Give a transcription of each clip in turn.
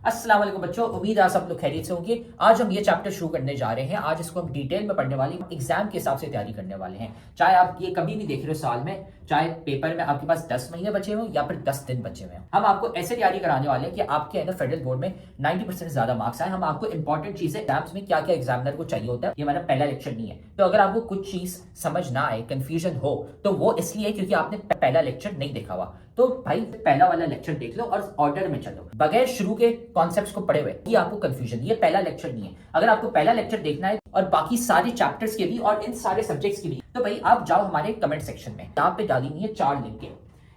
अस्सलाम वालेकुम बच्चों, उम्मीद है आप सब लोग खैरियत से होंगे। आज हम ये चैप्टर शुरू करने जा रहे हैं। आज इसको हम डिटेल में पढ़ने वाले हैं, एग्जाम के हिसाब से तैयारी करने वाले हैं। चाहे आप ये कभी भी देख रहे हो साल में, चाहे पेपर में आपके पास 10 महीने बचे हो या फिर 10 दिन बचे हुए हैं, हम आपको ऐसे तैयारी कराने वाले हैं कि आपके अंदर फेडरल बोर्ड में 90% से ज्यादा मार्क्स आए। हम आपको इंपॉर्टेंट चीजें एग्जाम्स में क्या क्या एग्जामिनर को चाहिए होता है, ये हमारा पहला लेक्चर नहीं है। तो अगर आपको कुछ चीज समझ ना आए, कंफ्यूजन हो, तो वो इसलिए क्योंकि आपने पहला लेक्चर नहीं देखा हुआ। तो भाई पहला वाला लेक्चर देख लो और ऑर्डर में चलो, बगैर शुरू के कॉन्सेप्ट्स को पढ़े हुए ये आपको कंफ्यूजन, ये पहला लेक्चर नहीं है। अगर आपको पहला लेक्चर देखना है और बाकी सारे चैप्टर्स के भी और इन सारे सब्जेक्ट्स के भी, तो भाई आप जाओ हमारे कमेंट सेक्शन में, यहाँ पे डाली हुई है 4 लिंकें।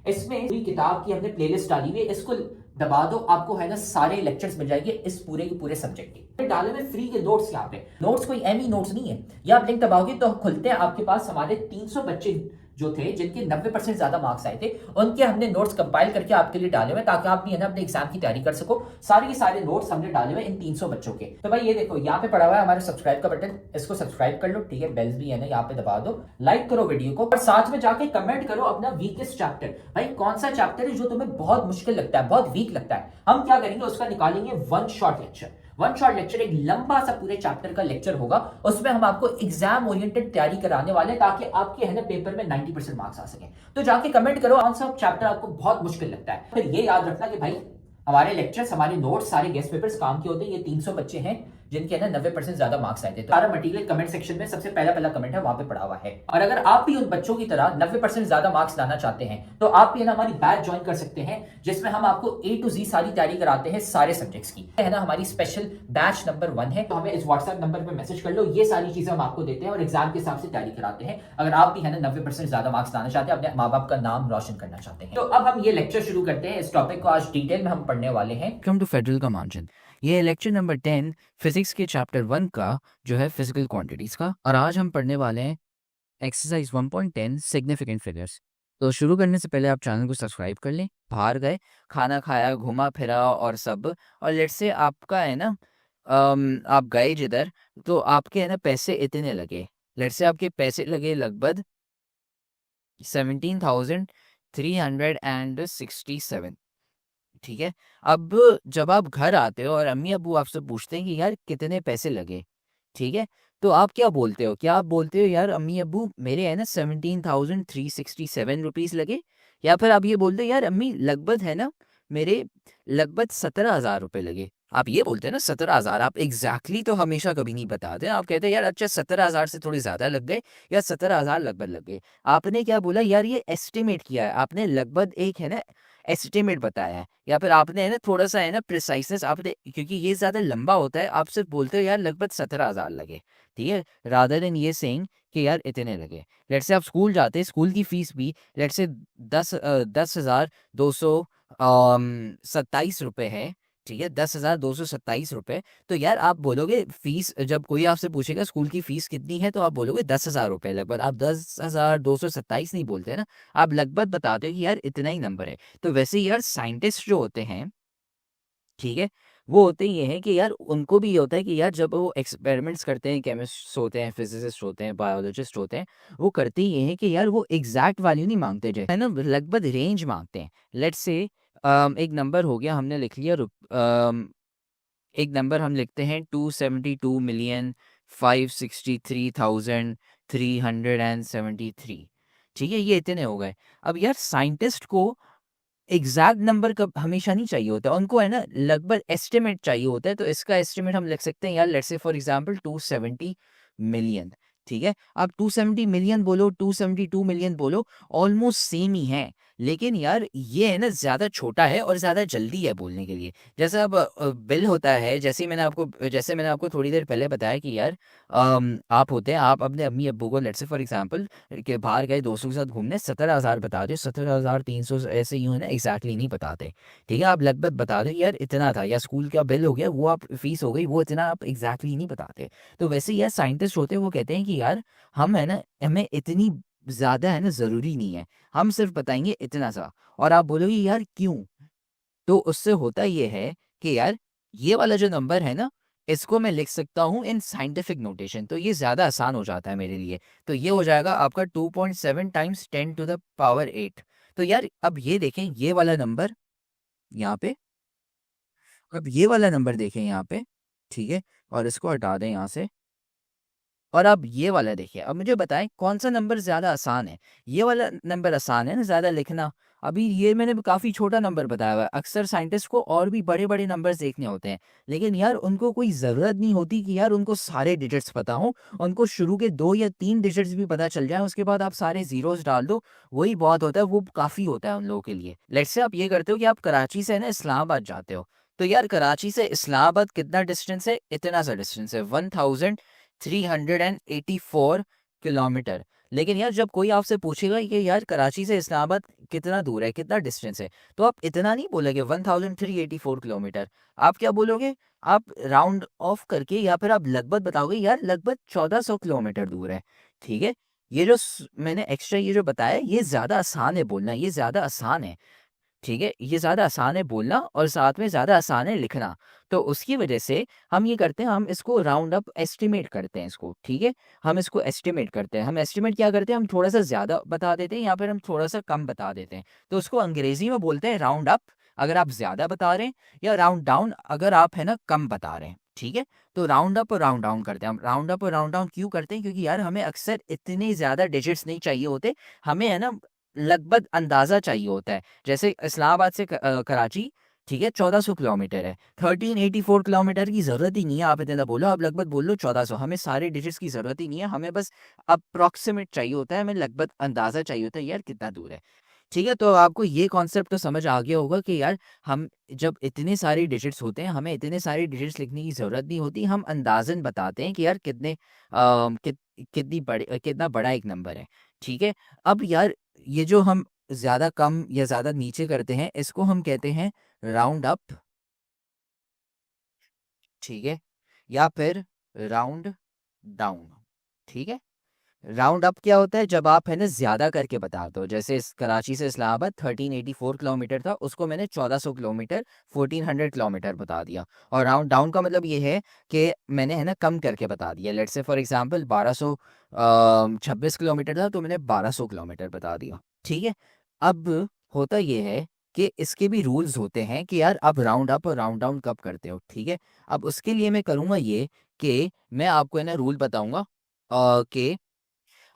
इसमें पूरी किताब की हमने प्लेलिस्ट डाली हुई है, इसको दबा दो, आपको है ना सारे लेक्चर्स मिल जाएंगे इस पूरे के पूरे सब्जेक्ट के। डाले हुए फ्री के नोट्स, यहाँ पे नोट्स कोई एम नोट्स नहीं है। ये आप लिंक दबाओगे तो खुलते हैं, आपके पास हमारे 300 बच्चे जो थे जिनके 90% ज्यादा मार्क्स आए थे, उनके हमने नोट्स कंपाइल करके आपके लिए डाले हुए, ताकि आप भी है ना अपने एग्जाम की तैयारी कर सको। सारे के सारे नोट्स हमने डाले हुए इन 300 बच्चों के। तो भाई ये देखो, यहाँ पे पड़ा हुआ है हमारे सब्सक्राइब का बटन, इसको सब्सक्राइब कर लो, ठीक है। बेल्स भी है ना, यहाँ पे दबा दो, लाइक करो वीडियो को और साथ में जाके कमेंट करो अपना वीकेस्ट चैप्टर। भाई कौन सा चैप्टर है जो तुम्हें बहुत मुश्किल लगता है, बहुत वीक लगता है, हम क्या करेंगे उसका निकालेंगे one shot lecture. One shot lecture एक लंबा सा पूरे चैप्टर का लेक्चर होगा, उसमें हम आपको एग्जाम ओरिएंटेड तैयारी कराने वाले हैं, ताकि आपके है ना पेपर में 90% मार्क्स आ सके। तो जाके कमेंट करो कौन सा चैप्टर आपको बहुत मुश्किल लगता है। फिर ये याद रखना कि भाई हमारे लेक्चर्स, हमारे नोट्स, सारे गेस्ट पेपर्स काम के होते हैं। ये 300 बच्चे हैं जिनके है ना 90% ज्यादा मार्क्स आए थे। तो सारा मटेरियल कमेंट सेक्शन में सबसे पहला कमेंट है, वहां पे पड़ा हुआ है। और अगर आप भी उन बच्चों की तरह 90% ज्यादा मार्क्स लाना चाहते हैं, तो आप भी है ना हमारी बैच ज्वाइन कर सकते हैं, जिसमें हम आपको A to Z सारी तैयारी कराते हैं सारे सब्जेक्ट्स की, है ना। हमारी स्पेशल बैच नंबर 1 है, तो हमें इस व्हाट्सएप नंबर पर मैसेज कर लो। ये सारी चीजें हम आपको देते हैं और एग्जाम के हिसाब से तैयारी कराते हैं। अगर आप भी है ना 90% ज्यादा मार्क्स लाना चाहते हैं, अपने माँ बाप का नाम रोशन करना चाहते हैं, तो अब हम ये लेक्चर शुरू करते हैं। इस टॉपिक को आज डिटेल में हम पढ़ने वाले हैं। वेलकम टू फेडरल का मार्जिन। ये लेक्चर नंबर 10 फिजिक्स के चैप्टर 1 का जो है फिजिकल क्वांटिटीज का, और आज हम पढ़ने वाले हैं एक्सरसाइज 1.10 सिग्निफिकेंट फिगर्स। तो शुरू करने से पहले आप चैनल को सब्सक्राइब कर लें। बाहर गए, खाना खाया, घुमा फिरा और सब, और लेट से आपका है ना आप गए जिधर, तो आपके है ना पैसे इतने लगे। लेट से आपके पैसे लगे लगभग 17,367। ठीक है। अब जब आप घर आते हो और अम्मी अब्बू आपसे पूछते हैं कि यार कितने पैसे लगे, ठीक है, तो आप क्या बोलते हो? क्या आप बोलते हो यार अम्मी अब्बू मेरे है ना 17,367 रुपीज लगे, या फिर आप ये बोलते हो यार अम्मी लगभग है ना मेरे लगभग 17,000 रुपये लगे? आप ये बोलते हैं ना 17,000। आप एग्जैक्टली तो हमेशा कभी नहीं बताते। आप कहते हैं यार अच्छा 17,000 से थोड़े ज्यादा लग गए या 17,000 लगभग लग गए। आपने क्या बोला यार, ये एस्टिमेट किया है आपने, लगभग एक है ना एस्टिमेट बताया है, या फिर आपने है ना थोड़ा सा है ना प्रिसाइसनेस आपने, क्योंकि ये ज्यादा लंबा होता है, आप सिर्फ बोलते हो यार लगभग 17,000 लगे। ठीक है, रादर देन ये सेइंग कि यार इतने लगे। लेट से आप स्कूल जाते हैं, स्कूल की फीस भी लेट से 10,227 रुपये है। ठीक है, 10,227 रुपये। तो यार आप बोलोगे फीस, जब कोई आपसे पूछेगा स्कूल की फीस कितनी है, तो आप बोलोगे 10,000 रुपये लगभग। आप 10,227 नहीं बोलते ना, आप लगभग बताते हो कि यार इतना ही नंबर है। तो वैसे ही यार साइंटिस्ट जो होते हैं, ठीक है, वो होते ये हैं कि यार उनको भी ये होता है कि यार जब वो एक्सपेरिमेंट्स करते हैं, केमिस्ट होते हैं, फिजिसिस्ट होते हैं, बायोलॉजिस्ट होते हैं, वो करते ये हैं कि यार वो एग्जैक्ट वैल्यू नहीं मांगते, जो है ना लगभग रेंज मांगते हैं। लेट्स से एक नंबर हो गया, हमने लिख लिया एक नंबर हम लिखते हैं 272,563,373। ठीक है, ये इतने हो गए। अब यार साइंटिस्ट को एग्जैक्ट नंबर कब हमेशा नहीं चाहिए होता, उनको है ना लगभग एस्टिमेट चाहिए होता है। तो इसका एस्टिमेट हम लिख सकते हैं यार, let's say for example 270 million. ठीक है, आप 270 मिलियन बोलो, 272 मिलियन बोलो, ऑलमोस्ट सेम ही है। लेकिन यार ये है ना ज्यादा छोटा है और ज्यादा जल्दी है बोलने के लिए। जैसे अब बिल होता है, जैसे मैंने आपको थोड़ी देर पहले बताया कि यार आप होते हैं, आप अपने अम्मी अब्बू को लेट्स से फॉर एग्जांपल के बाहर गए दोस्तों के साथ घूमने, 17,000 बता दो, 17,300 ऐसे यूं है ना एग्जैक्टली नहीं बताते। ठीक है, आप लगभग बता दो यार इतना था, या स्कूल का बिल हो गया, वो आप फीस हो गई, वो इतना आप एग्जैक्टली नहीं बताते। तो वैसे यार साइंटिस्ट होते हैं, वो कहते हैं कि यार हम है ना, हमें इतनी ज्यादा है ना जरूरी नहीं है, हम सिर्फ बताएंगे इतना सा। और आप बोलोगे यार क्यों? तो उससे होता ये है कि यार ये वाला जो नंबर है ना, इसको मैं लिख सकता हूँ इन साइंटिफिक नोटेशन, तो ये ज्यादा आसान हो जाता है मेरे लिए। तो ये हो जाएगा आपका 2.7 टाइम्स 10⁸ तो यार अब ये देखें, ये वाला नंबर यहाँ पे अब ये वाला नंबर देखें यहाँ पे, ठीक है, और इसको हटा दें यहाँ से, और अब ये वाला देखिए। अब मुझे बताएं कौन सा नंबर ज़्यादा आसान है। ये वाला नंबर आसान है ना ज़्यादा लिखना। अभी ये मैंने काफ़ी छोटा नंबर बताया हुआ है। अक्सर साइंटिस्ट को और भी बड़े बड़े नंबर्स देखने होते हैं, लेकिन यार उनको कोई ज़रूरत नहीं होती कि यार उनको सारे डिजिट्स पता हों। उनको शुरू के 2 या 3 डिजिट्स भी पता चल जाए, उसके बाद आप सारे ज़ीरोज़ डाल दो, वही बहुत होता है, वो काफ़ी होता है उन लोगों के लिए। लेट्स से आप ये करते हो कि आप कराची से ना इस्लामाबाद जाते हो, तो यार कराची से इस्लामाबाद कितना डिस्टेंस है? इतना सा डिस्टेंस है, 1384 किलोमीटर। लेकिन यार जब कोई आपसे पूछेगा कि यार कराची से इस्लामाबाद कितना दूर है, कितना डिस्टेंस है, तो आप इतना नहीं बोलोगे 1384 किलोमीटर। आप क्या बोलोगे? आप राउंड ऑफ करके या फिर आप लगभग बताओगे यार लगभग 1400 किलोमीटर दूर है। ठीक है, ये जो मैंने एक्स्ट्रा ये जो बताया, ये ज़्यादा आसान है बोलना, ये ज़्यादा आसान है। ठीक है, ये ज़्यादा आसान है बोलना और साथ में ज़्यादा आसान है लिखना। तो उसकी वजह से हम ये करते हैं, हम इसको राउंड अप एस्टिमेट करते हैं इसको, ठीक है? हम इसको एस्टिमेट करते हैं। हम एस्टिमेट क्या करते हैं? हम थोड़ा-सा ज़्यादा बता देते हैं या फिर हम थोड़ा-सा कम बता देते हैं। तो उसको अंग्रेज़ी में बोलते हैं राउंड अप अगर आप ज़्यादा बता रहे हैं, या राउंड डाउन अगर आप है ना कम बता रहे हैं, ठीक है? तो राउंड अप और राउंड डाउन करते हैं। हम राउंड अप और राउंड डाउन क्यों करते हैं? क्योंकि यार हमें अक्सर इतने ज़्यादा डिजिट्स नहीं चाहिए होते। हमें है ना लगभग अंदाज़ा चाहिए होता है। जैसे इस्लामाबाद से कराची, ठीक है, 1400 किलोमीटर है। 1384 किलोमीटर की ज़रूरत ही नहीं है, आप इतना बोलो, आप लगभग बोल लो 1400। हमें सारे डिजिट्स की ज़रूरत ही नहीं है, हमें बस अप्रॉक्सिमेट चाहिए होता है, हमें लगभग अंदाज़ा चाहिए होता है यार कितना दूर है। ठीक है, तो आपको ये कॉन्सेप्ट तो समझ आ गया होगा कि यार हम जब इतने सारे डिजिट्स होते हैं, हमें इतने सारे डिजिट्स लिखने की ज़रूरत नहीं होती, हम अंदाज़न बताते हैं कि यार कितने कितना बड़ा एक नंबर है। ठीक है, अब यार ये जो हम ज़्यादा कम या ज़्यादा नीचे करते हैं, इसको हम कहते हैं राउंड अप, ठीक है, या फिर राउंड डाउन, ठीक है। राउंड अप क्या होता है? जब आप है ना ज़्यादा करके बताते हो। जैसे कराची से इस्लामाबाद 1384 किलोमीटर था, उसको मैंने 1400 किलोमीटर, 1400 किलोमीटर बता दिया। और राउंड डाउन का मतलब ये है कि मैंने है ना कम करके बता दिया। Let's say for example 1226 kilometre था, तो मैंने 1200 किलोमीटर बता दिया। ठीक है, अब होता ये है कि इसके भी रूल्स होते हैं कि यार आप राउंड अप और राउंड डाउन कब करते हो। ठीक है, अब उसके लिए मैं करूँगा ये कि मैं आपको है ना रूल बताऊँगा कि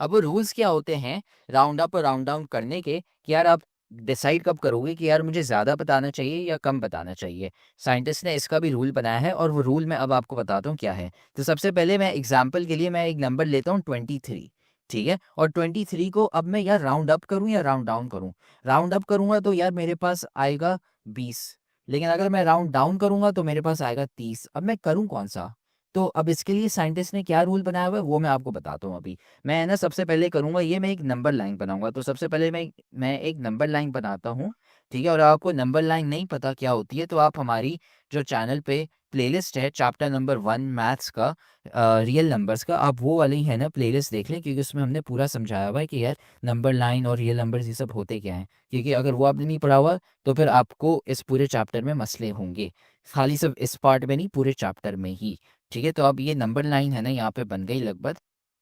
अब वो रूल्स क्या होते हैं राउंड अप और राउंड डाउन करने के, कि यार आप डिसाइड कब करोगे कि यार मुझे ज़्यादा बताना चाहिए या कम बताना चाहिए। साइंटिस्ट ने इसका भी रूल बनाया है, और वो रूल मैं अब आपको बताता हूँ क्या है। तो सबसे पहले मैं एग्जांपल के लिए मैं एक नंबर लेता हूँ 23, ठीक है, और 23 को अब मैं यार राउंड अप करूँ या राउंड डाउन करूँ। राउंड अप करूँगा तो यार मेरे पास आएगा 20, लेकिन अगर मैं राउंड डाउन करूँगा तो मेरे पास आएगा 30। अब मैं करूँ कौन सा? तो अब इसके लिए साइंटिस्ट ने क्या रूल बनाया हुआ है वो मैं आपको बताता हूँ अभी। मैं ना सबसे पहले करूँगा ये, मैं एक नंबर लाइन बनाऊँगा। तो सबसे पहले मैं एक नंबर लाइन बनाता हूँ, ठीक है? और आपको नंबर लाइन नहीं पता क्या होती है, तो आप हमारी जो चैनल पे प्लेलिस्ट है चैप्टर नंबर 1 मैथ्स का, रियल नंबर्स का, आप वो वाली है ना प्लेलिस्ट देख लें, क्योंकि उसमें हमने पूरा समझाया हुआ है कि यार नंबर लाइन और रियल नंबर्स ये सब होते क्या हैं। क्योंकि अगर वो आपने नहीं पढ़ा हुआ तो फिर आपको इस पूरे चैप्टर में मसले होंगे, खाली सिर्फ इस पार्ट में नहीं, पूरे चैप्टर में ही। ठीक है, तो अब ये नंबर लाइन है ना यहाँ पे बन गई लगभग।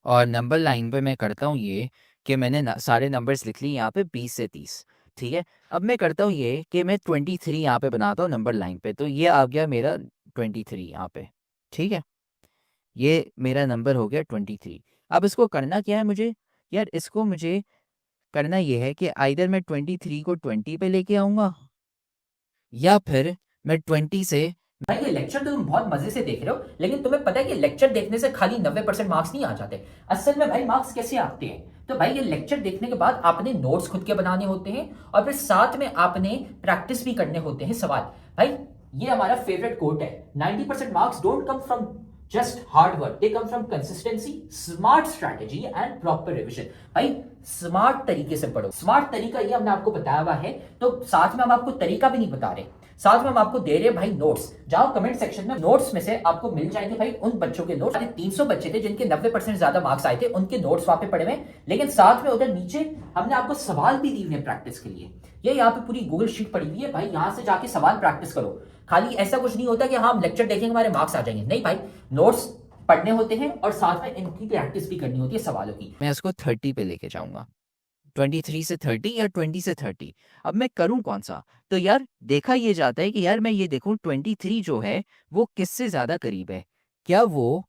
और नंबर लाइन पे मैं करता हूँ ये कि मैंने सारे नंबर्स लिख लिए यहाँ पे 20 से 30। ठीक है, अब मैं करता हूँ ये कि मैं 23 यहाँ पे बनाता हूँ नंबर लाइन पे। तो ये आ गया मेरा 23 यहाँ पे। ठीक है, ये मेरा नंबर हो गया 23। अब इसको करना क्या है मुझे? यार इसको मुझे करना ये है कि आइदर मैं 23 को 20 पे लेके आऊँगा, या फिर मैं 20 से भाई ये लेक्चर तो तुम बहुत मजे से देख रहे हो, लेकिन तुम्हें पता है कि लेक्चर देखने से खाली 90% मार्क्स नहीं आ जाते। असल में भाई मार्क्स कैसे आते हैं? तो भाई ये लेक्चर देखने के बाद आपने नोट्स खुद के बनाने होते हैं, और फिर साथ में आपने प्रैक्टिस भी करने होते हैं सवाल। भाई ये हमारा फेवरेट कोट है, 90% marks don't come from just hard work, they come from consistency, smart strategy and proper revision. भाई स्मार्ट तरीके से पढ़ो। स्मार्ट तरीका ये हमने आपको बताया हुआ है, तो साथ में हम आपको तरीका भी नहीं बता रहे, साथ में हम आपको दे रहे हैं भाई नोट्स। जाओ कमेंट सेक्शन में, नोट्स में से आपको मिल जाएंगे भाई उन बच्चों के नोट्स। 300 बच्चे थे जिनके 90% ज्यादा मार्क्स आए थे, उनके नोट्स वहां पे पड़े हुए। लेकिन साथ में उधर नीचे हमने आपको सवाल भी दिए हैं प्रैक्टिस के लिए। ये यहाँ पे पूरी गूगल शीट पड़ी हुई है भाई, यहां से जाके सवाल प्रैक्टिस करो। खाली ऐसा कुछ नहीं होता कि हाँ हम लेक्चर देखेंगे हमारे मार्क्स आ जाएंगे, नहीं भाई, नोट्स पढ़ने होते हैं और साथ में इनकी प्रैक्टिस भी करनी होती है सवालों की। मैं इसको 30 पे लेके जाऊँगा। 23 से 30 या 20 से 30। अब मैं करूं कौन सा? तो यार देखा ये जाता है कि यार मैं ये देखूं 23 जो है वो किससे ज्यादा करीब है। क्या वो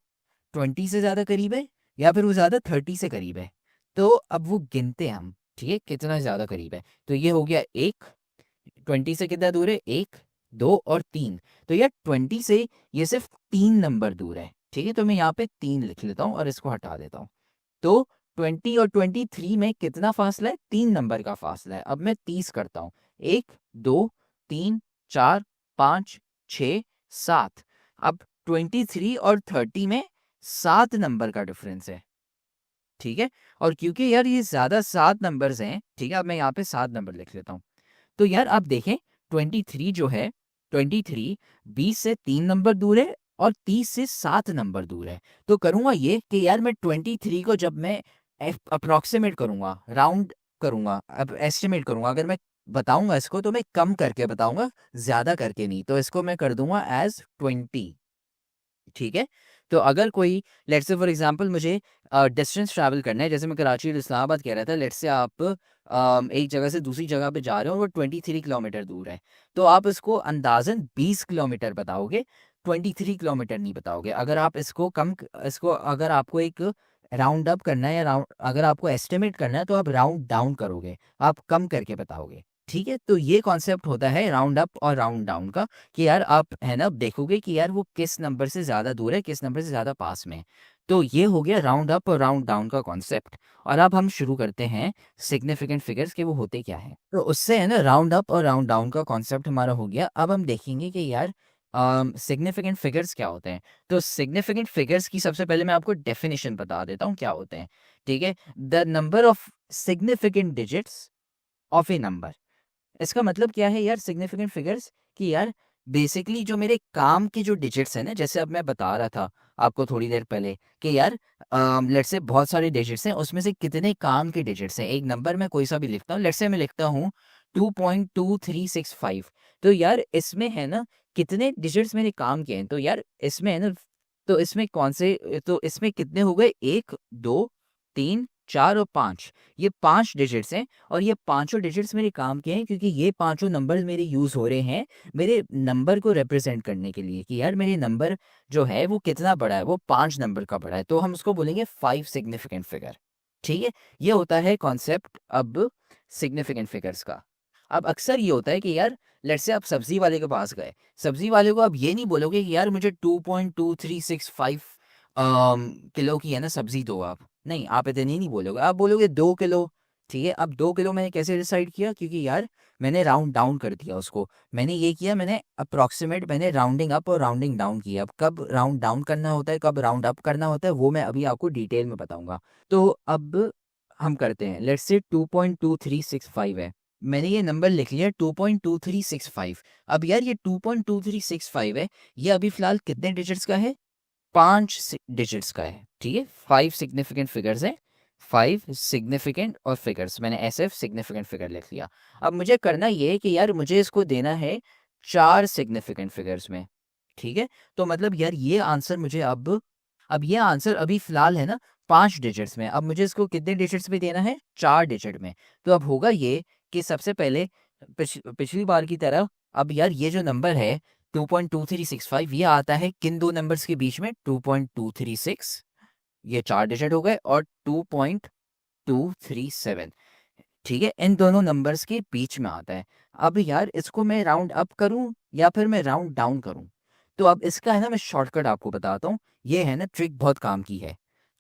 20 से ज्यादा करीब है या फिर वो ज्यादा 30 से करीब है? तो अब वो गिनते हैं हम, ठीक है, कितना ज्यादा करीब है। तो ये हो गया एक, 20 से कितना दूर है? एक, दो और तीन। तो यार 20 से ये सिर्फ 3 नंबर दूर है, ठीक है। तो मैं यहाँ पे 3 लिख लेता हूँ और इसको हटा देता हूँ। तो 20 और 23 में कितना फासला है? 3 नंबर का फासला है। अब मैं 30 करता हूँ। 1, 2, 3, 4, 5, 6, 7। अब 23 और 30 में 7 नंबर का डिफरेंस है, ठीक है। और क्योंकि यार ये ज्यादा 7 नंबर्स हैं, ठीक है, अब मैं यहाँ पे 7 नंबर लिख लेता हूँ। तो यार आप देखें 23 जो है, 23 20 से 3 नंबर दूर है और 30 से 7 नंबर दूर है। तो करूंगा ये कि यार मैं 23 को जब मैं अप्रोक्सीमेट करूंगा, राउंड करूंगा, अब एस्टिमेट करूंगा, अगर मैं बताऊंगा इसको तो मैं कम करके बताऊंगा, ज्यादा करके नहीं। तो इसको मैं कर दूंगा एज 20, ठीक है। तो अगर कोई लेट्स से फॉर एग्जांपल मुझे डिस्टेंस ट्रैवल करना है, जैसे मैं कराची और इस्लामाबाद कह रहा था, लेट्स से आप एक जगह से दूसरी जगह पे जा रहे हो और वो 23 किलोमीटर दूर है, तो आप इसको अंदाजन 20 किलोमीटर बताओगे, 23 किलोमीटर नहीं बताओगे। अगर आप इसको अगर आपको एक राउंड अप करना है या राउंड अगर आपको एस्टिमेट करना है तो आप राउंड डाउन करोगे, आप कम करके बताओगे, ठीक है। तो ये कॉन्सेप्ट होता है राउंड अप और राउंड डाउन का, कि यार आप है ना देखोगे कि यार वो किस नंबर से ज्यादा दूर है, किस नंबर से ज्यादा पास में है। तो ये हो गया राउंड अप और राउंड डाउन का कॉन्सेप्ट। और अब हम शुरू करते हैं सिग्निफिकेंट फिगर्स के वो होते क्या है। तो उससे है ना राउंड अप और राउंड डाउन का कॉन्सेप्ट हमारा हो गया। अब हम देखेंगे कि यार सिग्निफिकेंट फिगर्स क्या होते हैं। तो सिग्निफिकेंट फिगर्स की सबसे पहले मैं आपको डेफिनेशन बता देता हूँ क्या होते हैं, ठीक है। The number of significant digits of A number. इसका मतलब क्या है यार सिग्निफिकेंट फिगर्स, कि यार बेसिकली जो मेरे काम के जो डिजिट्स हैं ना, जैसे अब मैं बता रहा था आपको थोड़ी देर पहले कि यार लेट्स से बहुत सारे डिजिट्स हैं, उसमें से कितने काम के डिजिट्स हैं। एक नंबर मैं कोई सा भी लिखता हूँ, लेट्स से मैं लिखता हूँ 2.2365। तो यार इसमें है ना कितने डिजिट्स मेरे काम के हैं। तो यार इसमें है ना, तो इसमें कौन से, तो इसमें कितने हो गए? 1, 2, 3, 4 और 5। ये 5 डिजिट्स हैं और ये पांचों डिजिट्स मेरे काम के हैं, क्योंकि ये पांचों नंबर मेरे यूज हो रहे हैं मेरे नंबर को रिप्रेजेंट करने के लिए, कि यार मेरे नंबर जो है वो कितना बड़ा है, वो 5 नंबर का बड़ा है। तो हम उसको बोलेंगे 5 सिग्निफिकेंट फिगर, ठीक है। ये होता है कॉन्सेप्ट अब सिग्निफिकेंट फिगर्स का। अब अक्सर ये होता है कि यार लेट्स से आप सब्जी वाले के पास गए, सब्जी वाले को आप ये नहीं बोलोगे कि यार मुझे 2.2365 किलो की है ना सब्जी दो आप, नहीं, आप इतनी नहीं बोलोगे, आप बोलोगे 2 किलो, ठीक है। अब 2 किलो मैंने कैसे डिसाइड किया? क्योंकि यार मैंने राउंड डाउन कर दिया उसको, मैंने ये किया, मैंने अप्रोक्सीमेट, मैंने राउंडिंग अप और राउंडिंग डाउन किया। अब कब राउंड डाउन करना होता है, कब राउंड अप करना होता है, वो मैं अभी आपको डिटेल में बताऊंगा। तो अब हम करते हैं, लेट्स से 2.2365 है, मैंने ये नंबर लिख लिया 2.2365। अब यार ये 2.2365 है, ये अभी फिलहाल कितने डिजिट्स का है? 5 डिजिट्स का है, ठीक है। 5 सिग्निफिकेंट फिगर्स है, 5 सिग्निफिकेंट और फिगर्स, मैंने ऐसे सिग्निफिकेंट फिगर लिख लिया। अब मुझे करना ये है कि यार मुझे इसको देना है 4 सिग्निफिकेंट फिगर्स में, ठीक है। तो मतलब यार ये आंसर मुझे अब ये आंसर अभी फिलहाल है ना 5 डिजिट्स में, अब मुझे इसको कितने डिजिट्स में देना है? 4 डिजिट में। तो अब होगा ये कि सबसे पहले पिछली बार की तरह, अब यार ये जो नंबर है 2.2365, ये आता है किन दो नंबर्स के बीच में? 2.236, ये 4 डिजिट हो गए, और 2.237, ठीक है, इन दोनों नंबर्स के बीच में आता है। अब यार इसको मैं राउंड अप करूं या फिर मैं राउंड डाउन करूं? तो अब इसका है ना मैं शॉर्टकट आपको बताता हूँ, ये है ना ट्रिक बहुत काम की है।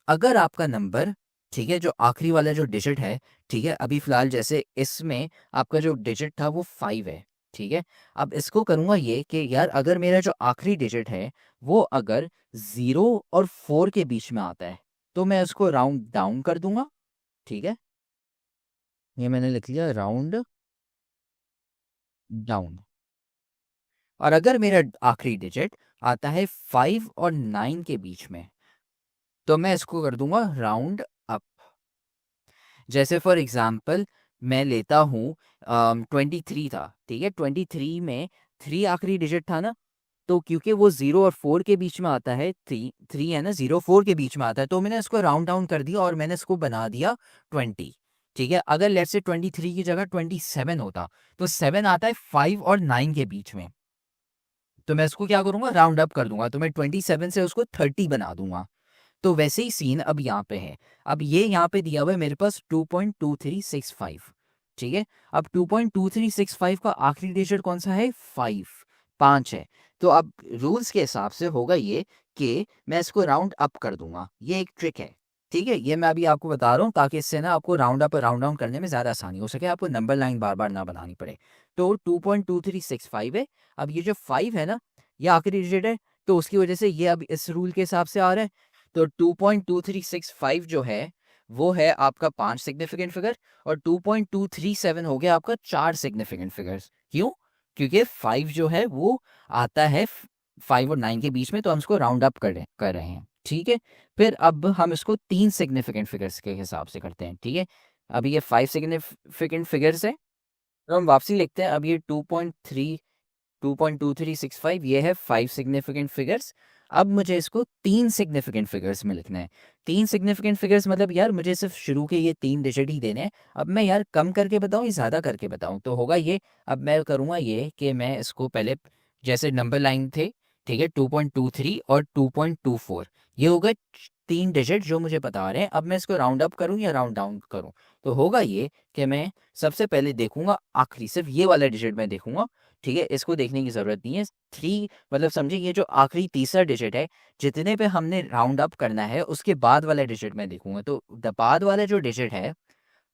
अगर आपका नंबर, ठीक है, जो आखिरी वाला जो डिजिट है, ठीक है, अभी फिलहाल जैसे इसमें आपका जो डिजिट था वो 5 है, ठीक है। अब इसको करूंगा ये कि यार अगर मेरा जो आखिरी डिजिट है वो अगर 0 और 4 के बीच में आता है, तो मैं इसको राउंड डाउन कर दूंगा, ठीक है। ये मैंने लिख लिया राउंड डाउन। और अगर मेरा आखिरी डिजिट आता है 5 और 9 के बीच में, तो मैं इसको कर दूंगा राउंड अप। जैसे फॉर एग्जाम्पल मैं लेता हूँ 23 था, ठीक है, 23 में 3 आखिरी डिजिट था ना, तो क्योंकि वो 0 और 4 के बीच में आता है, 3 है ना, 0 4 के बीच में आता है, तो मैंने इसको राउंड डाउन कर दिया और मैंने इसको बना दिया 20, ठीक है। अगर लेट्स से 23 की जगह 27 होता तो 7 आता है 5 और 9 के बीच में, तो मैं इसको क्या करूंगा, राउंड अप कर दूंगा, तो मैं 27 से उसको 30 बना दूंगा। तो वैसे ही सीन अब यहाँ पे है। अब ये यहाँ पे दिया हुआ है मेरे पास 2.2365, ठीक है। अब 2.2365 का आखिरी डिजिट कौन सा है, 5 है। तो अब रूल्स के हिसाब से होगा ये कि मैं इसको राउंड अप कर दूंगा, ये एक ट्रिक है, ठीक है। ये मैं अभी आपको बता रहा हूँ ताकि इससे ना आपको राउंड अप और राउंड डाउन करने में ज़्यादा आसानी हो सके, आपको नंबर लाइन बार बार ना बनानी पड़े। तो 2.2365 है। अब ये जो 5 है ना, ये आखिरी डिजिट है, तो उसकी वजह से ये अब इस रूल के हिसाब से आ रहा है। तो 2.2365 जो है वो है आपका 5 सिग्निफिकेंट फिगर, और 2.237 हो गया आपका 4 सिग्निफिकेंट फिगर्स। क्यों? क्योंकि 5 जो है वो आता है 5 और 9 के बीच में, तो हम इसको राउंड अप कर रहे हैं, ठीक है। फिर अब हम इसको 3 सिग्निफिकेंट फिगर्स के हिसाब से करते हैं, ठीक है। अभी ये 5 सिग्निफिकेंट फिगर्स है, तो हम वापसी लिखते हैं। अब ये 2.2365 ये है 5 सिग्निफिकेंट फिगर्स। अब मुझे इसको 3 सिग्निफिकेंट फिगर्स में लिखना है। 3 सिग्निफिकेंट फिगर्स मतलब यार मुझे सिर्फ शुरू के ये 3 डिजिट ही देने हैं। अब मैं यार कम करके बताऊं या ज़्यादा करके बताऊं, तो होगा ये। अब मैं करूँगा ये कि मैं इसको पहले जैसे नंबर लाइन थे, ठीक है, 2.23 और 2.24, ये हो गए 3 डिजिट जो मुझे बता रहे हैं। अब मैं इसको राउंड अप करूँ या राउंड डाउन करूँ, तो होगा ये कि मैं सबसे पहले देखूंगा आखिरी, सिर्फ ये वाला डिजिट मैं देखूंगा, ठीक है। इसको देखने की ज़रूरत नहीं है। 3 मतलब समझिए ये जो आखिरी तीसरा डिजिट है, जितने पे हमने राउंड अप करना है उसके बाद वाला डिजिट मैं देखूंगा। तो द बाद वाला जो डिजिट है